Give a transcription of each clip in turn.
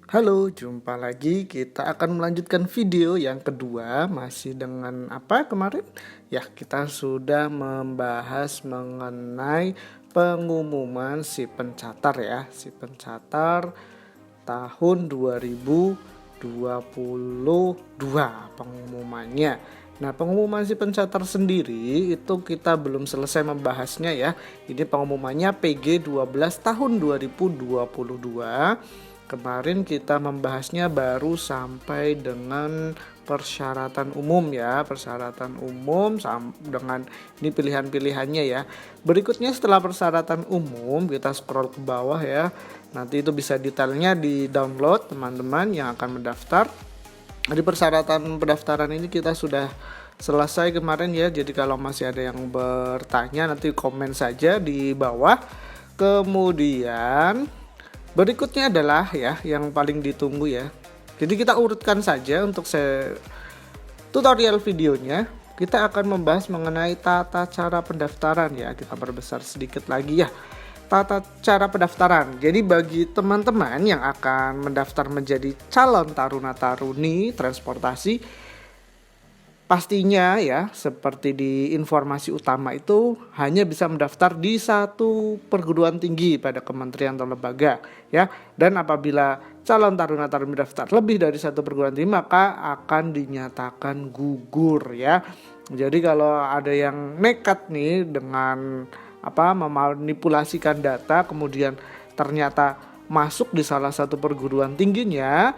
Halo, jumpa lagi. Kita akan melanjutkan video yang kedua. Masih dengan apa kemarin? Ya, kita sudah membahas mengenai pengumuman si pencatar ya. Si pencatar tahun 2022 pengumumannya. Nah, pengumuman si pencatar sendiri itu kita belum selesai membahasnya ya. Ini pengumumannya PG 12 tahun 2022. Kemarin kita membahasnya baru sampai dengan persyaratan umum ya, persyaratan umum dengan ini pilihan-pilihannya ya. Berikutnya setelah persyaratan umum kita scroll ke bawah ya. Nanti itu bisa detailnya di download teman-teman yang akan mendaftar. Di persyaratan pendaftaran ini kita sudah selesai kemarin ya. Jadi kalau masih ada yang bertanya nanti komen saja di bawah. Kemudian berikutnya adalah ya yang paling ditunggu ya. Jadi kita urutkan saja untuk tutorial videonya. Kita akan membahas mengenai tata cara pendaftaran ya. Kita perbesar sedikit lagi ya. Tata cara pendaftaran. Jadi bagi teman-teman yang akan mendaftar menjadi calon taruna-taruni transportasi, pastinya ya seperti di informasi utama itu hanya bisa mendaftar di satu perguruan tinggi pada kementerian atau lembaga ya. Dan apabila calon taruna-taruni mendaftar lebih dari satu perguruan tinggi maka akan dinyatakan gugur ya. Jadi kalau ada yang nekat nih dengan memanipulasikan data kemudian ternyata masuk di salah satu perguruan tingginya,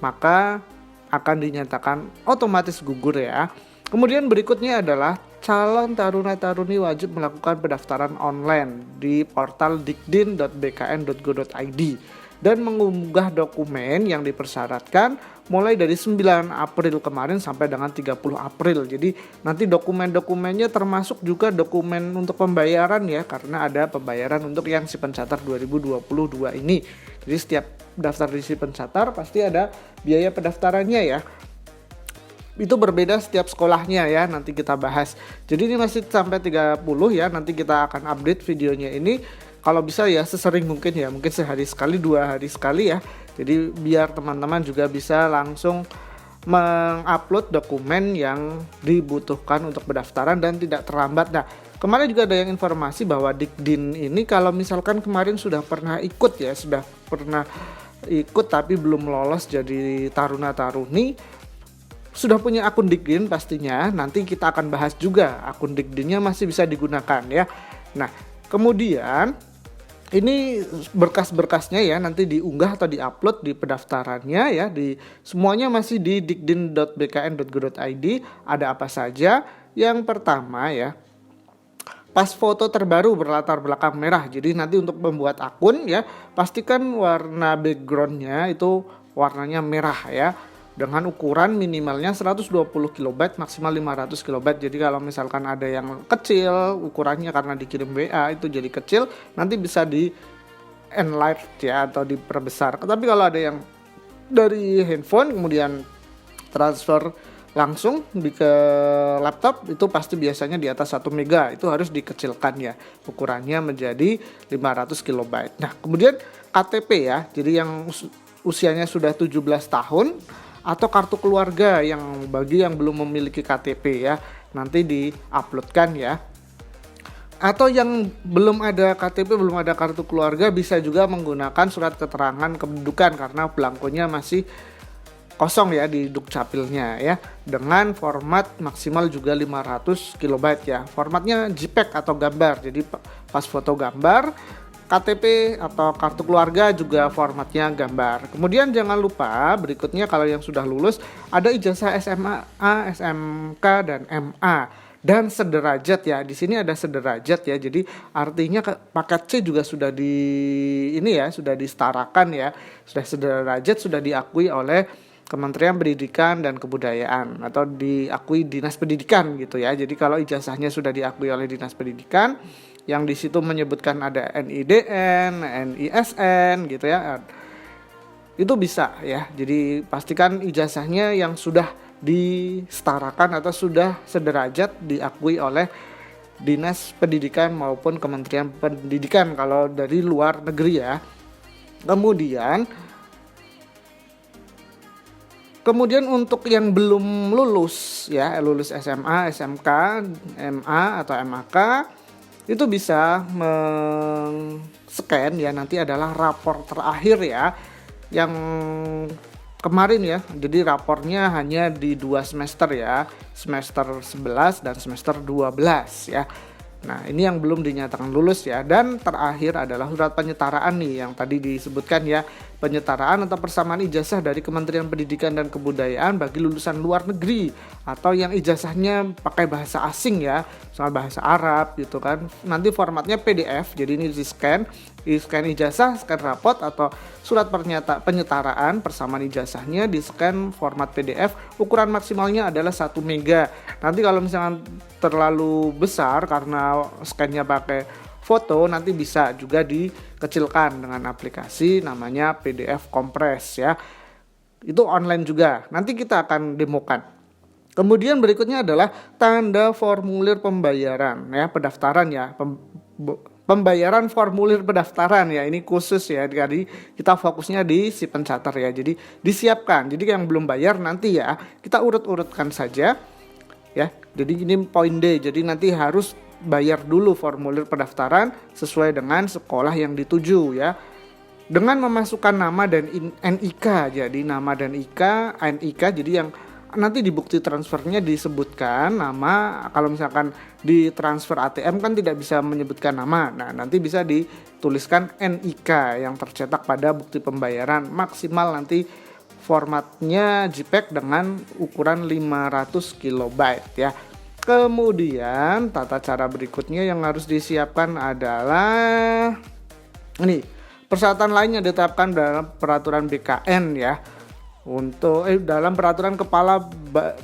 maka akan dinyatakan otomatis gugur ya. Kemudian berikutnya adalah calon taruna-taruni wajib melakukan pendaftaran online di portal dikdin.bkn.go.id dan mengunggah dokumen yang dipersyaratkan mulai dari 9 April kemarin sampai dengan 30 April. Jadi nanti dokumen-dokumennya termasuk juga dokumen untuk pembayaran ya, karena ada pembayaran untuk yang si pencatar 2022 ini. Jadi setiap daftar di si pencatar pasti ada biaya pendaftarannya ya. Itu berbeda setiap sekolahnya ya, nanti kita bahas. Jadi ini masih sampai 30 ya, nanti kita akan update videonya ini. Kalau bisa ya sesering mungkin ya, mungkin sehari sekali, 2 hari sekali ya. Jadi biar teman-teman juga bisa langsung mengupload dokumen yang dibutuhkan untuk pendaftaran dan tidak terlambat. Nah, kemarin juga ada yang informasi bahwa Dikdin ini kalau misalkan kemarin sudah pernah ikut tapi belum lolos jadi taruna-taruni, sudah punya akun Dikdin pastinya, nanti kita akan bahas juga akun Dikdinnya masih bisa digunakan ya. Nah, kemudian ini berkas-berkasnya ya nanti diunggah atau diupload di pendaftarannya ya, di semuanya masih di dikdin.bkn.go.id. Ada apa saja? Yang pertama ya, pas foto terbaru berlatar belakang merah. Jadi nanti untuk membuat akun ya, pastikan warna backgroundnya itu warnanya merah ya, dengan ukuran minimalnya 120 KB maksimal 500 KB. Jadi kalau misalkan ada yang kecil ukurannya karena dikirim WA itu jadi kecil, nanti bisa di enlarge ya atau diperbesar. Tapi kalau ada yang dari handphone kemudian transfer langsung ke laptop itu pasti biasanya di atas 1 mega, itu harus dikecilkan ya ukurannya menjadi 500 KB. Nah, kemudian KTP ya. Jadi yang usianya sudah 17 tahun atau kartu keluarga yang bagi yang belum memiliki KTP ya, nanti di-uploadkan ya. Atau yang belum ada KTP, belum ada kartu keluarga, bisa juga menggunakan surat keterangan kependudukan karena belangkonya masih kosong ya di Dukcapilnya ya, dengan format maksimal juga 500 KB ya. Formatnya JPEG atau gambar. Jadi pas foto gambar, KTP atau kartu keluarga juga formatnya gambar. Kemudian jangan lupa berikutnya kalau yang sudah lulus ada ijazah SMA, SMK dan MA dan sederajat ya. Di sini ada sederajat ya. Jadi artinya paket C juga sudah sudah disetarakan ya. Sudah sederajat, sudah diakui oleh Kementerian Pendidikan dan Kebudayaan atau diakui Dinas Pendidikan gitu ya. Jadi kalau ijazahnya sudah diakui oleh Dinas Pendidikan, yang di situ menyebutkan ada NIDN, NISN gitu ya, itu bisa ya. Jadi pastikan ijazahnya yang sudah disetarakan atau sudah sederajat diakui oleh Dinas Pendidikan maupun Kementerian Pendidikan kalau dari luar negeri ya. Kemudian untuk yang belum lulus ya, lulus SMA, SMK, MA atau MAK itu bisa scan ya, nanti adalah rapor terakhir ya yang kemarin ya. Jadi rapornya hanya di 2 semester ya, semester 11 dan semester 12 ya. Nah, ini yang belum dinyatakan lulus ya. Dan terakhir adalah surat penyetaraan nih yang tadi disebutkan ya. Penyetaraan atau persamaan ijazah dari Kementerian Pendidikan dan Kebudayaan bagi lulusan luar negeri atau yang ijazahnya pakai bahasa asing ya, soal bahasa Arab gitu kan. Nanti formatnya PDF. Jadi ini di-scan ijazah, scan rapot atau surat penyetaraan persamaan ijazahnya di-scan format PDF. Ukuran maksimalnya adalah 1 mega. Nanti kalau misalnya terlalu besar karena scan-nya pakai foto, nanti bisa juga dikecilkan dengan aplikasi namanya PDF Compress ya. Itu online juga. Nanti kita akan demokan. Kemudian berikutnya adalah tanda formulir pembayaran ya, pendaftaran ya. Pembayaran formulir pendaftaran ya, ini khusus ya, jadi kita fokusnya di si pencatat ya. Jadi disiapkan. Jadi yang belum bayar nanti ya kita urut-urutkan saja ya. Jadi ini poin D. Jadi nanti harus bayar dulu formulir pendaftaran sesuai dengan sekolah yang dituju ya. Dengan memasukkan nama dan NIK. Jadi nama dan NIK jadi yang nanti di bukti transfernya disebutkan nama. Kalau misalkan di transfer ATM kan tidak bisa menyebutkan nama. Nah, nanti bisa dituliskan NIK yang tercetak pada bukti pembayaran. Maksimal nanti formatnya JPEG dengan ukuran 500 KB ya. Kemudian tata cara berikutnya yang harus disiapkan adalah ini, persyaratan lainnya ditetapkan dalam peraturan BKN ya. Untuk dalam peraturan kepala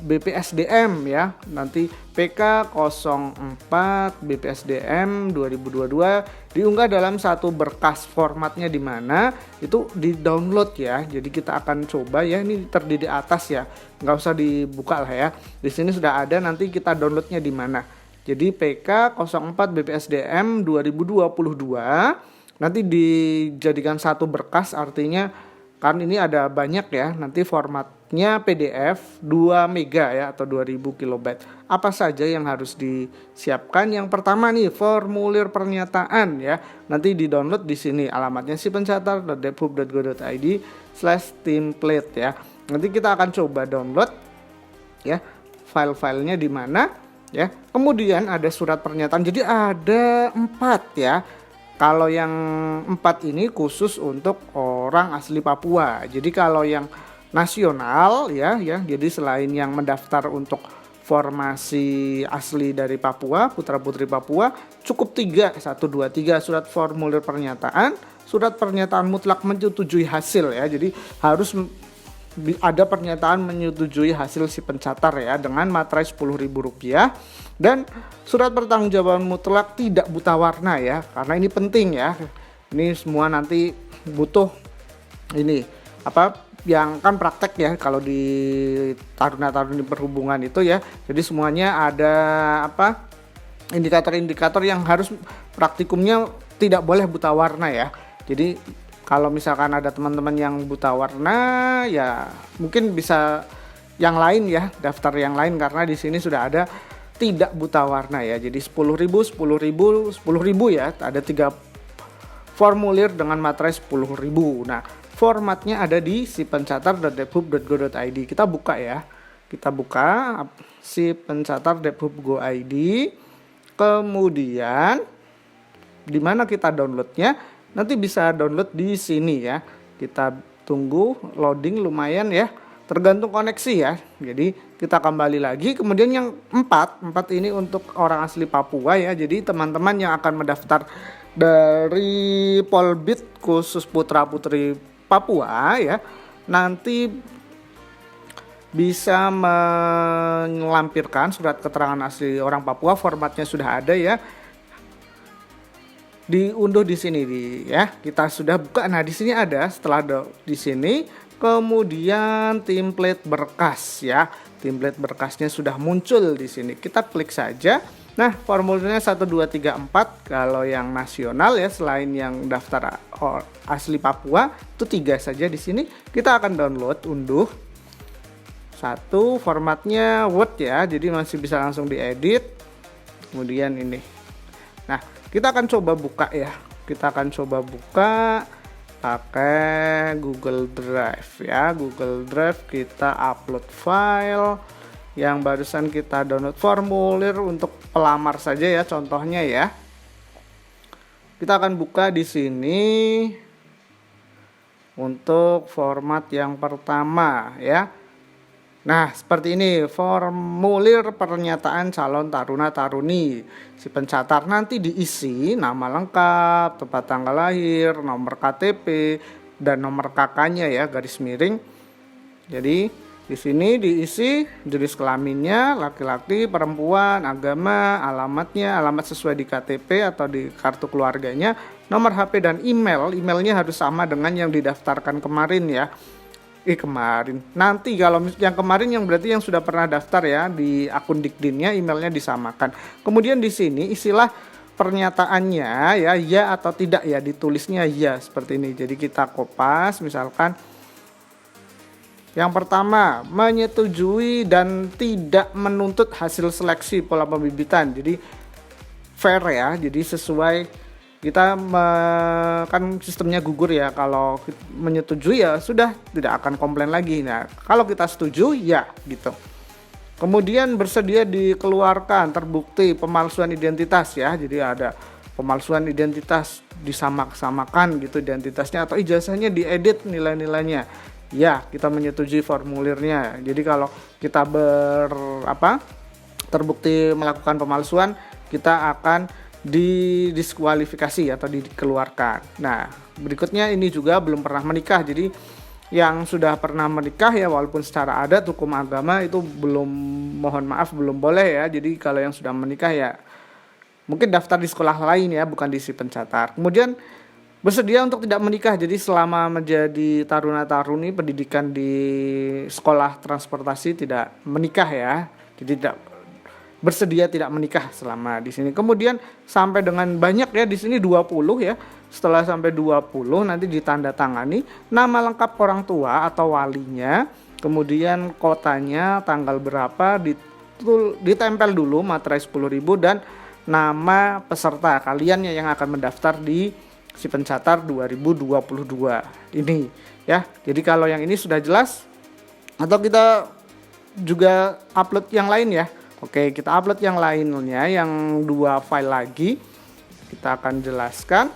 BPSDM ya, nanti PK 04 BPSDM 2022 diunggah dalam satu berkas. Formatnya di mana itu di download ya. Jadi kita akan coba ya, ini terdiri di atas ya, nggak usah dibuka lah ya. Di sini sudah ada, nanti kita downloadnya di mana. Jadi PK 04 BPSDM 2022 nanti dijadikan satu berkas, artinya kan ini ada banyak ya, nanti formatnya PDF 2 mega ya atau 2000 kilobyte. Apa saja yang harus disiapkan? Yang pertama nih, formulir pernyataan ya. Nanti di-download di sini, alamatnya sipencatat.depub.go.id/template ya. Nanti kita akan coba download ya, file-filenya di mana ya. Kemudian ada surat pernyataan. Jadi ada 4 ya. Kalau yang 4 ini khusus untuk orang asli Papua. Jadi kalau yang nasional ya, jadi selain yang mendaftar untuk formasi asli dari Papua, putra-putri Papua, cukup 3, 1, 2, 3 surat formulir pernyataan, surat pernyataan mutlak menyetujui hasil ya. Jadi harus ada pernyataan menyetujui hasil si pencatat ya dengan materai Rp10.000 dan surat pertanggungjawaban mutlak tidak buta warna ya, karena ini penting ya. Ini semua nanti butuh ini yang kan praktek ya kalau di taruna-taruni perhubungan itu ya. Jadi semuanya ada indikator-indikator yang harus praktikumnya tidak boleh buta warna ya. Jadi kalau misalkan ada teman-teman yang buta warna ya mungkin bisa yang lain ya, daftar yang lain, karena di sini sudah ada tidak buta warna ya. Jadi 10.000 ya, ada 3 formulir dengan materai 10.000. Nah, formatnya ada di sipencatat.depub.go.id. Kita buka ya. Kita buka sipencatat.depub.go.id. Kemudian di mana kita downloadnya? Nanti bisa download di sini ya. Kita tunggu loading lumayan ya. Tergantung koneksi ya. Jadi kita kembali lagi. Kemudian yang 4 ini untuk orang asli Papua ya. Jadi teman-teman yang akan mendaftar dari Polbit khusus putra-putri Papua ya, nanti bisa melampirkan surat keterangan asli orang Papua. Formatnya sudah ada ya. Diunduh di sini ya. Kita sudah buka. Nah, di sini ada, setelah di sini kemudian template berkas ya. Template berkasnya sudah muncul di sini. Kita klik saja. Nah, formulirnya 1 2 3 4 kalau yang nasional ya, selain yang daftar asli Papua itu 3 saja di sini. Kita akan download, unduh. Satu, formatnya Word ya, jadi masih bisa langsung diedit. Kemudian ini. Nah, kita akan coba buka ya. Kita akan coba buka pakai Google Drive ya. Google Drive, kita upload file yang barusan kita download, formulir untuk pelamar saja ya contohnya ya. Kita akan buka di sini untuk format yang pertama ya. Nah, seperti ini formulir pernyataan calon taruna taruni. Si pencatat nanti diisi nama lengkap, tempat tanggal lahir, nomor KTP dan nomor KK-nya ya, garis miring. Jadi di sini diisi jenis kelaminnya, laki-laki, perempuan, agama, alamatnya, alamat sesuai di KTP atau di kartu keluarganya, nomor HP dan email. Emailnya harus sama dengan yang didaftarkan kemarin ya. Nanti kalau yang kemarin yang berarti yang sudah pernah daftar ya di akun Dikdinnya, emailnya disamakan. Kemudian di sini isilah pernyataannya ya atau tidak ya, ditulisnya ya seperti ini. Jadi kita kopas misalkan. Yang pertama, menyetujui dan tidak menuntut hasil seleksi pola pembibitan. Jadi fair ya, jadi sesuai kita kan sistemnya gugur ya. Kalau menyetujui ya sudah, tidak akan komplain lagi. Nah, kalau kita setuju ya gitu. Kemudian bersedia dikeluarkan terbukti pemalsuan identitas ya. Jadi ada pemalsuan identitas, disamakan gitu identitasnya atau ijazahnya diedit nilai-nilainya. Ya, kita menyetujui formulirnya. Jadi kalau kita terbukti melakukan pemalsuan, kita akan didiskualifikasi atau dikeluarkan. Nah, berikutnya ini juga belum pernah menikah. Jadi yang sudah pernah menikah ya, walaupun secara adat hukum agama itu belum, mohon maaf belum boleh ya. Jadi kalau yang sudah menikah ya mungkin daftar di sekolah lain ya, bukan di si pencatat. Kemudian bersedia untuk tidak menikah, jadi selama menjadi taruna-taruni pendidikan di sekolah transportasi tidak menikah ya, jadi tidak bersedia tidak menikah selama di sini. Kemudian sampai dengan banyak ya di sini 20 ya. Setelah sampai 20 nanti ditandatangani nama lengkap orang tua atau walinya, kemudian kotanya, tanggal berapa, ditempel dulu materai 10.000 dan nama peserta kalian yang akan mendaftar di si pencatat 2022 ini ya. Jadi kalau yang ini sudah jelas, atau kita juga upload yang lain ya. Oke, kita upload yang lainnya, yang 2 file lagi. Kita akan jelaskan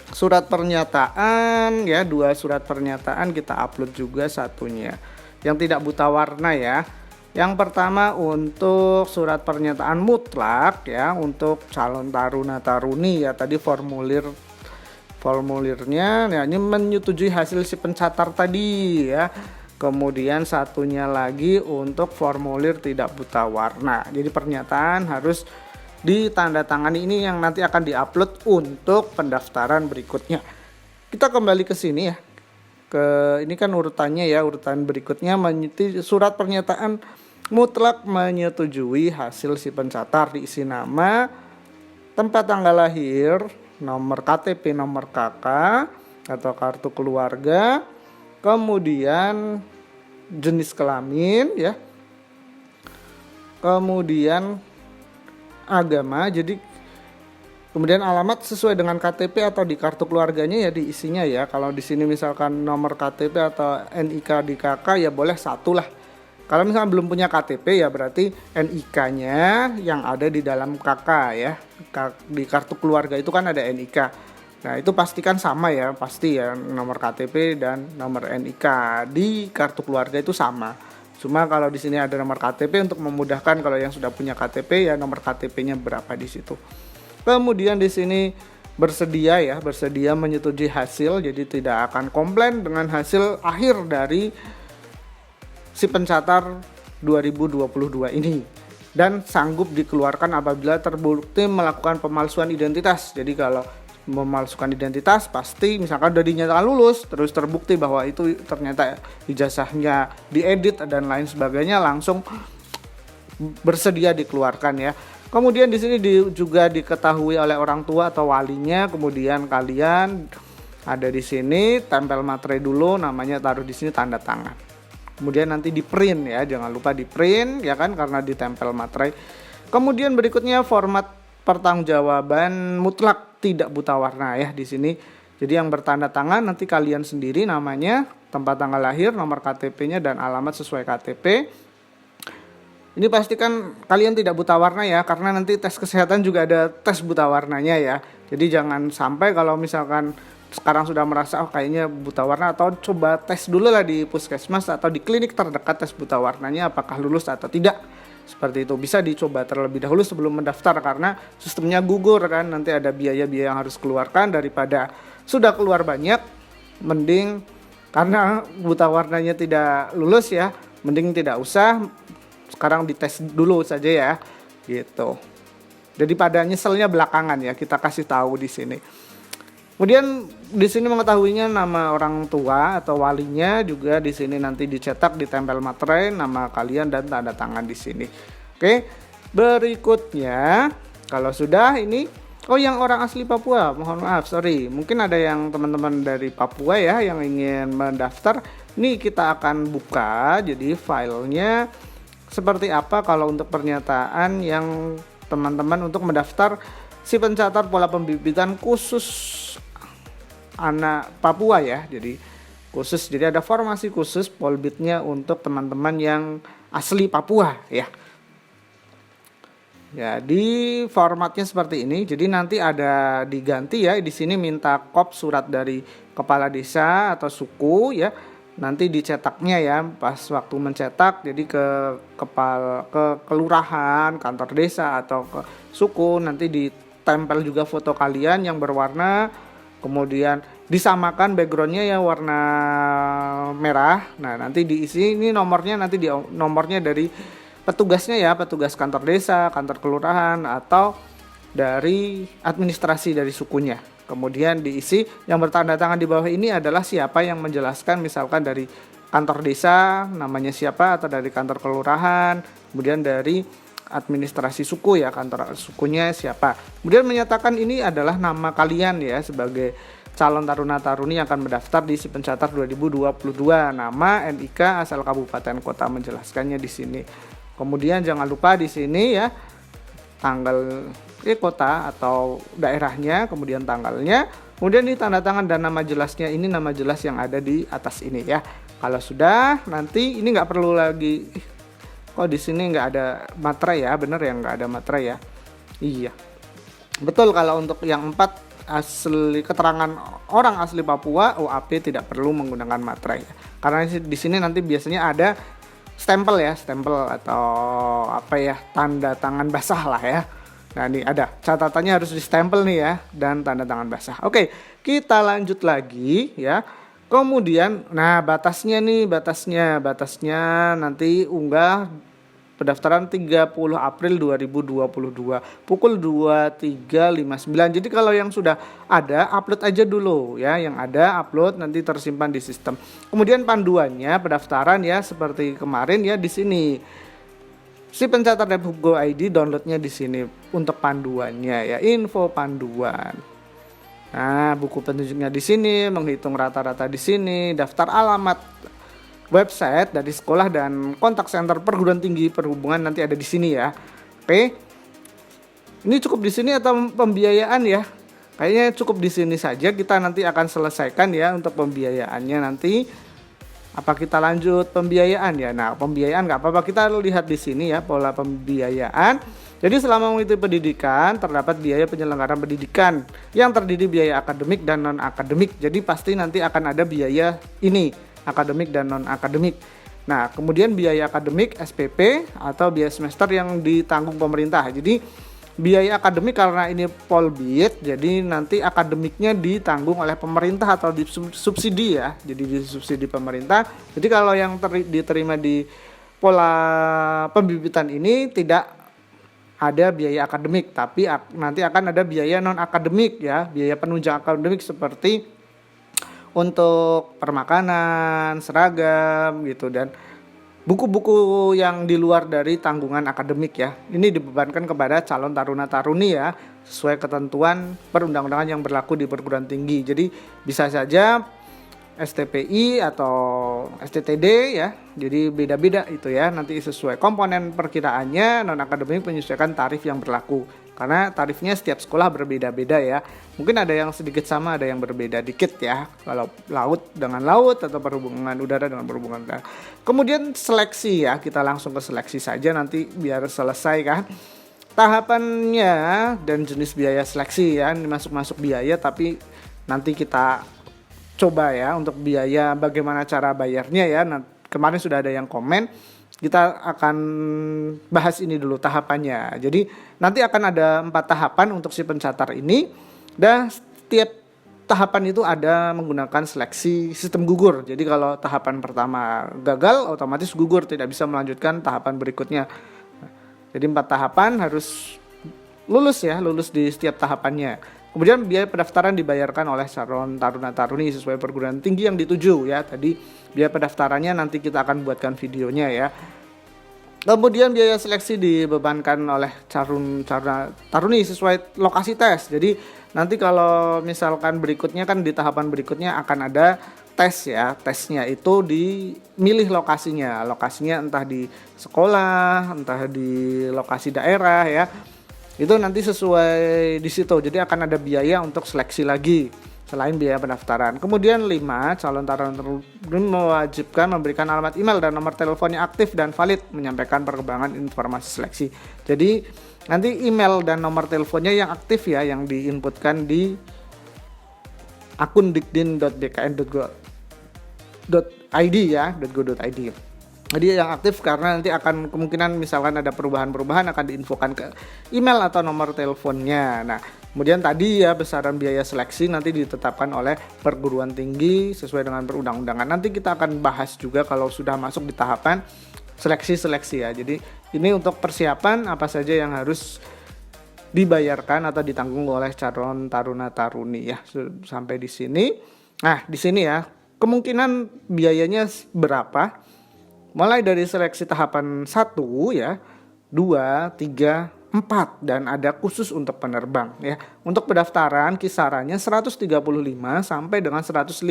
surat pernyataan ya, 2 surat pernyataan kita upload juga satunya yang tidak buta warna ya. Yang pertama untuk surat pernyataan mutlak ya, untuk calon taruna taruni ya, tadi formulirnya ya, ini menyetujui hasil si pencatat tadi ya. Kemudian satunya lagi untuk formulir tidak buta warna. Jadi pernyataan harus ditandatangani, ini yang nanti akan diupload untuk pendaftaran berikutnya. Kita kembali ke sini ya. Ini kan urutannya ya, urutan berikutnya surat pernyataan mutlak menyetujui hasil si pencatat, diisi nama, tempat tanggal lahir, nomor KTP, nomor KK atau kartu keluarga, kemudian jenis kelamin ya, kemudian agama, jadi kemudian alamat sesuai dengan KTP atau di kartu keluarganya ya diisinya ya. Kalau di sini misalkan nomor KTP atau NIK di KK ya boleh satu lah. Kalau misalnya belum punya KTP ya berarti NIK-nya yang ada di dalam KK ya. Di kartu keluarga itu kan ada NIK. Nah itu pastikan sama ya, pasti ya nomor KTP dan nomor NIK di kartu keluarga itu sama. Cuma kalau di sini ada nomor KTP untuk memudahkan kalau yang sudah punya KTP ya nomor KTP-nya berapa di situ. Kemudian di sini bersedia menyetujui hasil, jadi tidak akan komplain dengan hasil akhir dari si pencatat 2022 ini, dan sanggup dikeluarkan apabila terbukti melakukan pemalsuan identitas. Jadi kalau memalsukan identitas pasti misalkan udah dinyatakan lulus terus terbukti bahwa itu ternyata ijazahnya diedit dan lain sebagainya, langsung bersedia dikeluarkan ya. Kemudian di sini juga diketahui oleh orang tua atau walinya. Kemudian kalian ada di sini tempel materai dulu, namanya taruh di sini tanda tangan. Kemudian nanti di print ya, jangan lupa di print ya kan karena ditempel materai. Kemudian berikutnya format pertanggungjawaban mutlak tidak buta warna ya di sini. Jadi yang bertanda tangan nanti kalian sendiri namanya, tempat tanggal lahir, nomor KTP-nya dan alamat sesuai KTP. Ini pastikan kalian tidak buta warna ya, karena nanti tes kesehatan juga ada tes buta warnanya ya. Jadi jangan sampai kalau misalkan sekarang sudah merasa kayaknya buta warna, atau coba tes dulu lah di puskesmas atau di klinik terdekat tes buta warnanya apakah lulus atau tidak. Seperti itu bisa dicoba terlebih dahulu sebelum mendaftar, karena sistemnya gugur kan, nanti ada biaya-biaya yang harus keluarkan. Daripada sudah keluar banyak, mending karena buta warnanya tidak lulus ya, mending tidak usah, sekarang dites dulu saja ya gitu. Daripada nyeselnya belakangan ya, kita kasih tahu di sini. Kemudian di sini mengetahuinya nama orang tua atau walinya juga di sini nanti dicetak, ditempel materai, nama kalian dan tanda tangan di sini. Oke. Berikutnya kalau sudah ini, yang orang asli Papua, mohon maaf, sorry. Mungkin ada yang teman-teman dari Papua ya yang ingin mendaftar. Ini kita akan buka jadi filenya seperti apa kalau untuk pernyataan yang teman-teman untuk mendaftar si pencatat pola pembibitan khusus anak Papua ya. Jadi khusus, jadi ada formasi khusus polbitnya untuk teman-teman yang asli Papua ya. Jadi formatnya seperti ini. Jadi nanti ada diganti ya. Di sini minta kop surat dari kepala desa atau suku ya. Nanti dicetaknya ya pas waktu mencetak, jadi ke kelurahan, kantor desa atau ke suku, nanti ditempel juga foto kalian yang berwarna, kemudian disamakan backgroundnya ya warna merah. Nah nanti diisi ini nomornya, nanti nomornya dari petugasnya ya, petugas kantor desa, kantor kelurahan atau dari administrasi dari sukunya. Kemudian diisi, yang bertanda tangan di bawah ini adalah siapa yang menjelaskan, misalkan dari kantor desa namanya siapa, atau dari kantor kelurahan, kemudian dari administrasi suku ya, kantor sukunya siapa. Kemudian menyatakan ini adalah nama kalian ya sebagai calon taruna-taruni yang akan mendaftar di Si Pencatat 2022, nama, NIK, asal kabupaten kota menjelaskannya di sini. Kemudian jangan lupa di sini ya tanggal kota atau daerahnya, kemudian tanggalnya, kemudian ini tanda tangan dan nama jelasnya, ini nama jelas yang ada di atas ini ya. Kalau sudah, nanti ini nggak perlu lagi, kok di sini nggak ada materai ya, bener ya nggak ada materai ya. Iya, betul. Kalau untuk yang 4 asli, keterangan orang asli Papua, OAP tidak perlu menggunakan materai ya. Karena di sini nanti biasanya ada stempel ya, stempel atau apa ya, tanda tangan basah lah ya. Nah ini ada catatannya harus distempel nih ya, dan tanda tangan basah. Oke, kita lanjut lagi ya. Kemudian nah batasnya nanti unggah pendaftaran 30 April 2022 pukul 23.59. Jadi kalau yang sudah ada upload aja dulu ya, yang ada upload nanti tersimpan di sistem. Kemudian panduannya pendaftaran ya seperti kemarin ya, di sini Si Pencatat Go ID, downloadnya di sini untuk panduannya ya, info panduan. Nah, buku petunjuknya di sini, menghitung rata-rata di sini, daftar alamat website dari sekolah dan kontak center perguruan tinggi perhubungan nanti ada di sini ya. Oke. Ini cukup di sini atau pembiayaan ya? Kayaknya cukup di sini saja, kita nanti akan selesaikan ya untuk pembiayaannya nanti. Apa kita lanjut pembiayaan ya? Nah, pembiayaan nggak apa-apa, kita lihat di sini ya pola pembiayaan. Jadi selama mengikuti pendidikan terdapat biaya penyelenggaraan pendidikan yang terdiri biaya akademik dan non akademik. Jadi pasti nanti akan ada biaya ini, akademik dan non akademik. Nah, kemudian biaya akademik SPP atau biaya semester yang ditanggung pemerintah. Jadi biaya akademik karena ini polbit, jadi nanti akademiknya ditanggung oleh pemerintah atau disubsidi ya. Jadi disubsidi pemerintah. Jadi kalau yang diterima di pola pembibitan ini tidak ada biaya akademik, tapi nanti akan ada biaya non akademik ya, biaya penunjang akademik seperti untuk permakanan, seragam gitu, dan buku-buku yang di luar dari tanggungan akademik ya. Ini dibebankan kepada calon taruna-taruni ya, sesuai ketentuan perundang-undangan yang berlaku di perguruan tinggi. Jadi bisa saja STPI atau STTD ya. Jadi beda-beda itu ya. Nanti sesuai komponen perkiraannya, non akademik menyesuaikan tarif yang berlaku. Karena tarifnya setiap sekolah berbeda-beda ya. Mungkin ada yang sedikit sama, ada yang berbeda dikit ya. Kalau laut dengan laut atau perhubungan udara dengan perhubungan udara. Kemudian seleksi ya, kita langsung ke seleksi saja nanti biar selesai kan. Tahapannya dan jenis biaya seleksi ya, ini masuk biaya tapi nanti kita coba ya untuk biaya bagaimana cara bayarnya ya. Nah, kemarin sudah ada yang komen. Kita akan bahas ini dulu tahapannya. Jadi nanti akan ada 4 tahapan untuk si pencatat ini. Dan setiap tahapan itu ada menggunakan seleksi sistem gugur. Jadi kalau tahapan pertama gagal, otomatis gugur, tidak bisa melanjutkan tahapan berikutnya. Jadi 4 tahapan harus lulus di setiap tahapannya. Kemudian biaya pendaftaran dibayarkan oleh calon taruna-taruni sesuai perguruan tinggi yang dituju ya. Tadi biaya pendaftarannya nanti kita akan buatkan videonya ya. Kemudian biaya seleksi dibebankan oleh calon taruna-taruni sesuai lokasi tes. Jadi nanti kalau misalkan berikutnya kan di tahapan berikutnya akan ada tes ya. Tesnya itu dimilih lokasinya. Lokasinya entah di sekolah, entah di lokasi daerah ya. Itu nanti sesuai di situ. Jadi akan ada biaya untuk seleksi lagi selain biaya pendaftaran. Kemudian 5, calon taruna mewajibkan memberikan alamat email dan nomor telepon yang aktif dan valid menyampaikan perkembangan informasi seleksi. Jadi nanti email dan nomor teleponnya yang aktif ya, yang diinputkan di akun dikdin.bkn.go.id ya, .go.id. Jadi yang aktif karena nanti akan kemungkinan misalkan ada perubahan-perubahan akan diinfokan ke email atau nomor teleponnya. Nah, kemudian tadi ya besaran biaya seleksi nanti ditetapkan oleh perguruan tinggi sesuai dengan perundang-undangan. Nanti kita akan bahas juga kalau sudah masuk di tahapan seleksi ya. Jadi ini untuk persiapan apa saja yang harus dibayarkan atau ditanggung oleh calon taruna-taruni ya. Sampai di sini. Nah, di sini ya kemungkinan biayanya berapa? Mulai dari seleksi tahapan 1 ya, 2, 3, 4 dan ada khusus untuk penerbang ya. Untuk pendaftaran kisarannya 135 sampai dengan 150.000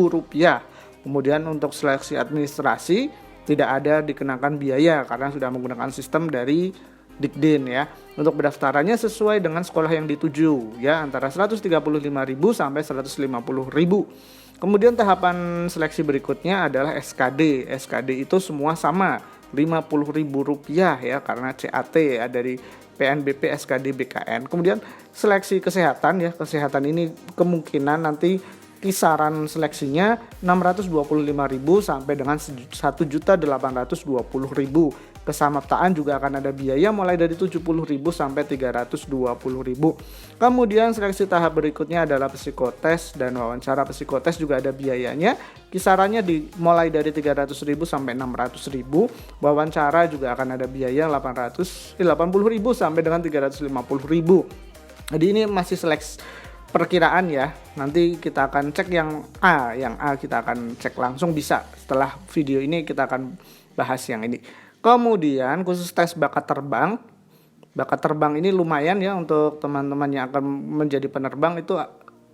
rupiah. Kemudian untuk seleksi administrasi tidak ada dikenakan biaya karena sudah menggunakan sistem dari Dikdin ya. Untuk pendaftarannya sesuai dengan sekolah yang dituju ya, antara 135.000 sampai 150.000. Kemudian tahapan seleksi berikutnya adalah SKD. SKD itu semua sama, Rp50.000 ya karena CAT ya dari PNBP SKD BKN. Kemudian seleksi kesehatan ya, kesehatan ini kemungkinan nanti kisaran seleksinya 625.000 sampai dengan 1.820.000. Kesamaptaan juga akan ada biaya mulai dari 70.000 sampai 320.000. Kemudian seleksi tahap berikutnya adalah psikotes dan wawancara. Psikotes juga ada biayanya, kisarannya mulai dari 300.000 sampai 600.000. Wawancara juga akan ada biaya 80.000 sampai dengan 350.000. Jadi ini masih seleksi perkiraan ya. Nanti kita akan cek yang A kita akan cek langsung bisa. Setelah video ini kita akan bahas yang ini. Kemudian khusus tes bakat terbang. Bakat terbang ini lumayan ya untuk teman-teman yang akan menjadi penerbang, itu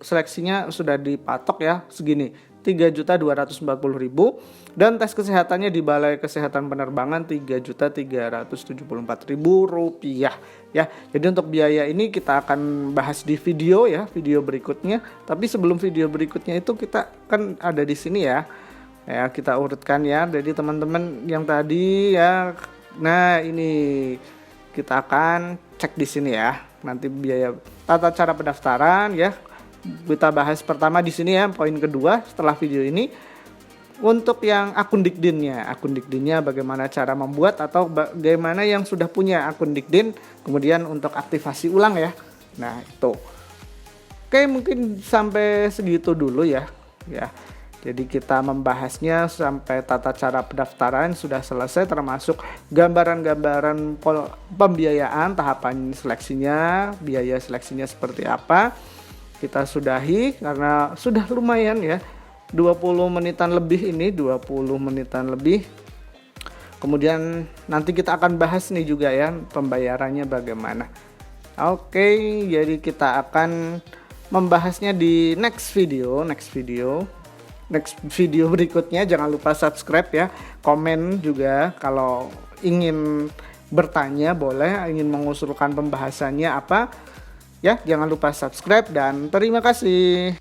seleksinya sudah dipatok ya segini, 3.240.000 dan tes kesehatannya di Balai Kesehatan Penerbangan 3.374.000 rupiah ya. Jadi untuk biaya ini kita akan bahas di video ya, video berikutnya. Tapi sebelum video berikutnya itu kita kan ada di sini ya. Ya, kita urutkan ya. Jadi teman-teman yang tadi ya, nah ini kita akan cek di sini ya. Nanti biaya tata cara pendaftaran ya. Kita bahas pertama di sini ya, poin kedua setelah video ini. Untuk yang akun Dikdinnya bagaimana cara membuat atau bagaimana yang sudah punya akun Dikdin, kemudian untuk aktivasi ulang ya. Nah, itu. Oke, mungkin sampai segitu dulu ya. Ya. Jadi kita membahasnya sampai tata cara pendaftaran sudah selesai, termasuk gambaran-gambaran pembiayaan, tahapan seleksinya, biaya seleksinya seperti apa. Kita sudahi karena sudah lumayan ya, 20 menitan lebih ini, 20 menitan lebih. Kemudian nanti kita akan bahas nih juga ya pembayarannya bagaimana. Oke, jadi kita akan membahasnya di next video berikutnya. Jangan lupa subscribe ya, komen juga kalau ingin bertanya boleh, ingin mengusulkan pembahasannya apa ya, jangan lupa subscribe dan terima kasih.